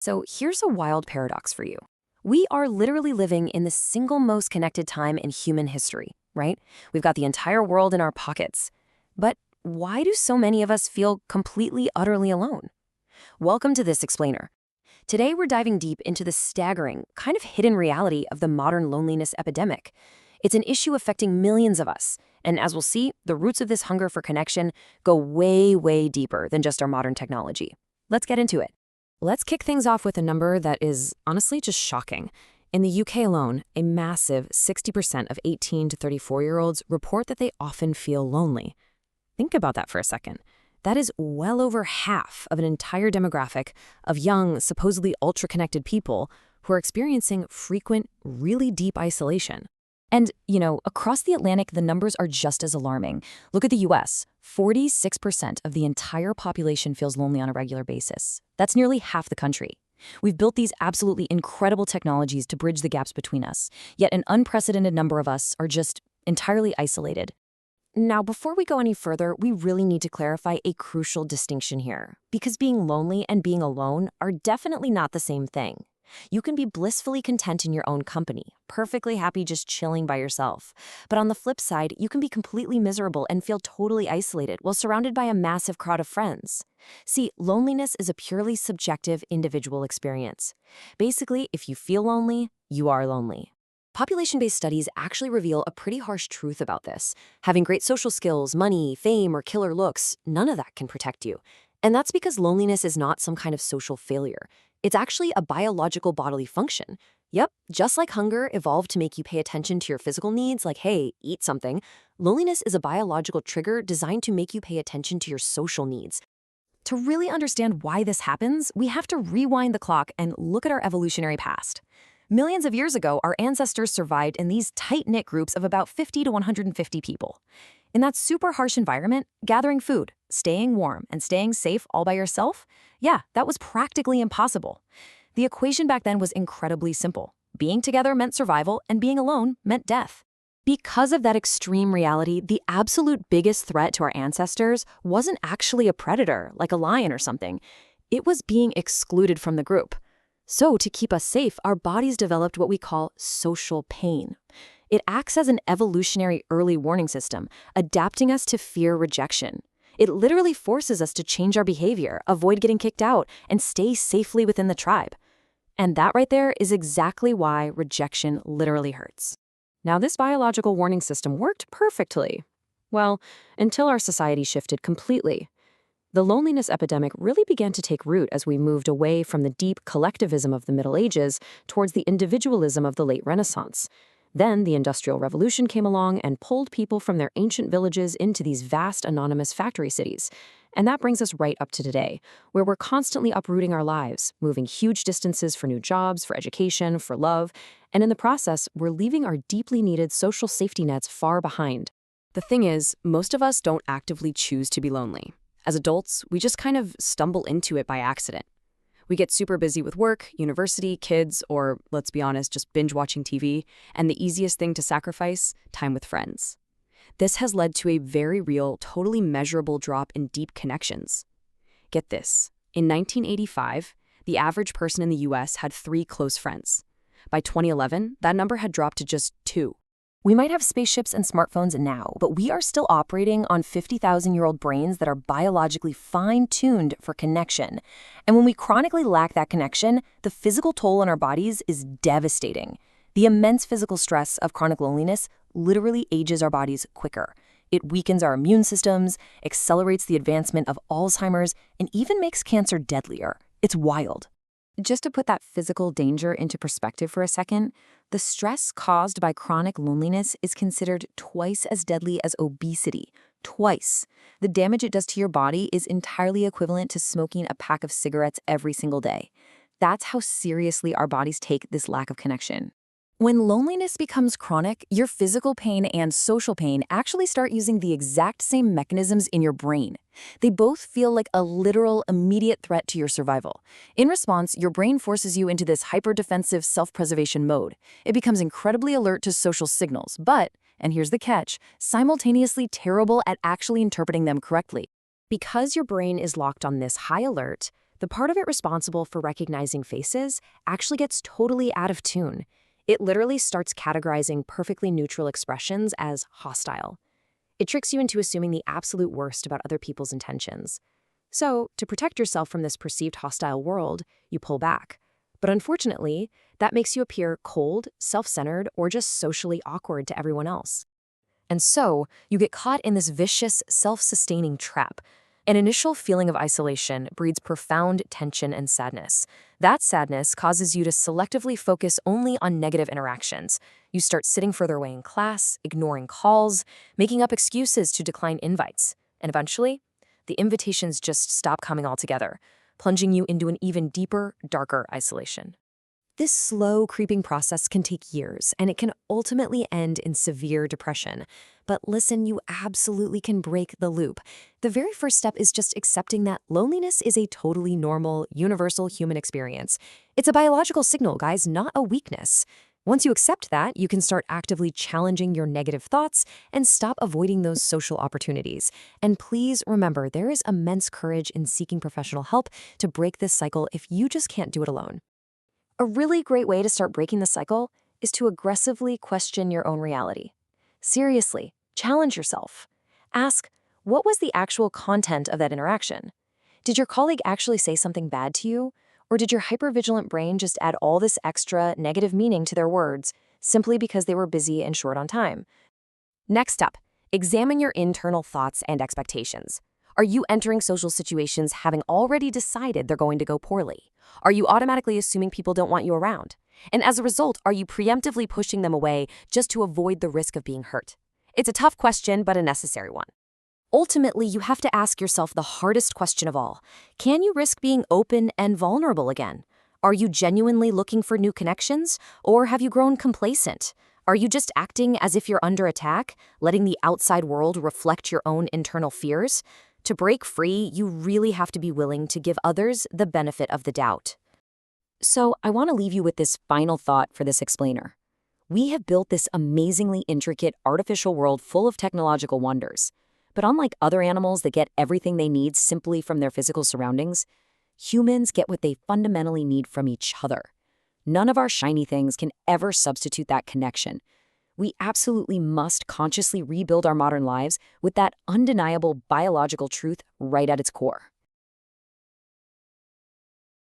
So here's a wild paradox for you. We are literally living in the single most connected time in human history, right? We've got the entire world in our pockets. But why do so many of us feel completely, utterly alone? Welcome to This Explainer. Today we're diving deep into the staggering, kind of hidden reality of the modern loneliness epidemic. It's an issue affecting millions of us, and as we'll see, the roots of this hunger for connection go way, way deeper than just our modern technology. Let's get into it. Let's kick things off with a number that is honestly just shocking. In the UK alone, a massive 60% of 18 to 34-year-olds report that they often feel lonely. Think about that for a second. That is well over half of an entire demographic of young, supposedly ultra-connected people who are experiencing frequent, really deep isolation. And, across the Atlantic, the numbers are just as alarming. Look at the US. 46% of the entire population feels lonely on a regular basis. That's nearly half the country. We've built these absolutely incredible technologies to bridge the gaps between us, yet an unprecedented number of us are just entirely isolated. Now, before we go any further, we really need to clarify a crucial distinction here, because being lonely and being alone are definitely not the same thing. You can be blissfully content in your own company, perfectly happy just chilling by yourself. But on the flip side, you can be completely miserable and feel totally isolated while surrounded by a massive crowd of friends. See, loneliness is a purely subjective, individual experience. Basically, if you feel lonely, you are lonely. Population-based studies actually reveal a pretty harsh truth about this. Having great social skills, money, fame, or killer looks, none of that can protect you. And that's because loneliness is not some kind of social failure. It's actually a biological bodily function. Yep, just like hunger evolved to make you pay attention to your physical needs, like, hey, eat something, loneliness is a biological trigger designed to make you pay attention to your social needs. To really understand why this happens, we have to rewind the clock and look at our evolutionary past. Millions of years ago, our ancestors survived in these tight-knit groups of about 50 to 150 people. In that super harsh environment, gathering food, staying warm, and staying safe all by yourself, that was practically impossible. The equation back then was incredibly simple. Being together meant survival, and being alone meant death. Because of that extreme reality, the absolute biggest threat to our ancestors wasn't actually a predator, like a lion or something. It was being excluded from the group. So, to keep us safe, our bodies developed what we call social pain. It acts as an evolutionary early warning system, adapting us to fear rejection. It literally forces us to change our behavior, avoid getting kicked out, and stay safely within the tribe. And that right there is exactly why rejection literally hurts. Now, this biological warning system worked perfectly. Well, until our society shifted completely. The loneliness epidemic really began to take root as we moved away from the deep collectivism of the Middle Ages towards the individualism of the late Renaissance. Then the Industrial Revolution came along and pulled people from their ancient villages into these vast anonymous factory cities. And that brings us right up to today, where we're constantly uprooting our lives, moving huge distances for new jobs, for education, for love, and in the process, we're leaving our deeply needed social safety nets far behind. The thing is, most of us don't actively choose to be lonely. As adults, we just kind of stumble into it by accident. We get super busy with work, university, kids, or, let's be honest, just binge-watching TV, and the easiest thing to sacrifice, time with friends. This has led to a very real, totally measurable drop in deep connections. Get this. In 1985, the average person in the US had 3 close friends. By 2011, that number had dropped to just 2. We might have spaceships and smartphones now, but we are still operating on 50,000-year-old brains that are biologically fine-tuned for connection. And when we chronically lack that connection, the physical toll on our bodies is devastating. The immense physical stress of chronic loneliness literally ages our bodies quicker. It weakens our immune systems, accelerates the advancement of Alzheimer's, and even makes cancer deadlier. It's wild. Just to put that physical danger into perspective for a second, the stress caused by chronic loneliness is considered twice as deadly as obesity. Twice. The damage it does to your body is entirely equivalent to smoking a pack of cigarettes every single day. That's how seriously our bodies take this lack of connection. When loneliness becomes chronic, your physical pain and social pain actually start using the exact same mechanisms in your brain. They both feel like a literal, immediate threat to your survival. In response, your brain forces you into this hyper-defensive self-preservation mode. It becomes incredibly alert to social signals, but, and here's the catch, simultaneously terrible at actually interpreting them correctly. Because your brain is locked on this high alert, The part of it responsible for recognizing faces actually gets totally out of tune. It literally starts categorizing perfectly neutral expressions as hostile. It tricks you into assuming the absolute worst about other people's intentions. So, to protect yourself from this perceived hostile world, you pull back. But unfortunately, that makes you appear cold, self-centered, or just socially awkward to everyone else. And so, you get caught in this vicious, self-sustaining trap. An initial feeling of isolation breeds profound tension and sadness. That sadness causes you to selectively focus only on negative interactions. You start sitting further away in class, ignoring calls, making up excuses to decline invites. And eventually, the invitations just stop coming altogether, plunging you into an even deeper, darker isolation. This slow, creeping process can take years, and it can ultimately end in severe depression. But listen, you absolutely can break the loop. The very first step is just accepting that loneliness is a totally normal, universal human experience. It's a biological signal, guys, not a weakness. Once you accept that, you can start actively challenging your negative thoughts and stop avoiding those social opportunities. And please remember, there is immense courage in seeking professional help to break this cycle if you just can't do it alone. A really great way to start breaking the cycle is to aggressively question your own reality. Seriously, challenge yourself. Ask, what was the actual content of that interaction? Did your colleague actually say something bad to you? Or did your hypervigilant brain just add all this extra negative meaning to their words simply because they were busy and short on time? Next up, examine your internal thoughts and expectations. Are you entering social situations having already decided they're going to go poorly? Are you automatically assuming people don't want you around? And as a result, are you preemptively pushing them away just to avoid the risk of being hurt? It's a tough question, but a necessary one. Ultimately, you have to ask yourself the hardest question of all. Can you risk being open and vulnerable again? Are you genuinely looking for new connections, or have you grown complacent? Are you just acting as if you're under attack, letting the outside world reflect your own internal fears? To break free, you really have to be willing to give others the benefit of the doubt. So, I want to leave you with this final thought for this explainer. We have built this amazingly intricate artificial world full of technological wonders. But unlike other animals that get everything they need simply from their physical surroundings, humans get what they fundamentally need from each other. None of our shiny things can ever substitute that connection. We absolutely must consciously rebuild our modern lives with that undeniable biological truth right at its core.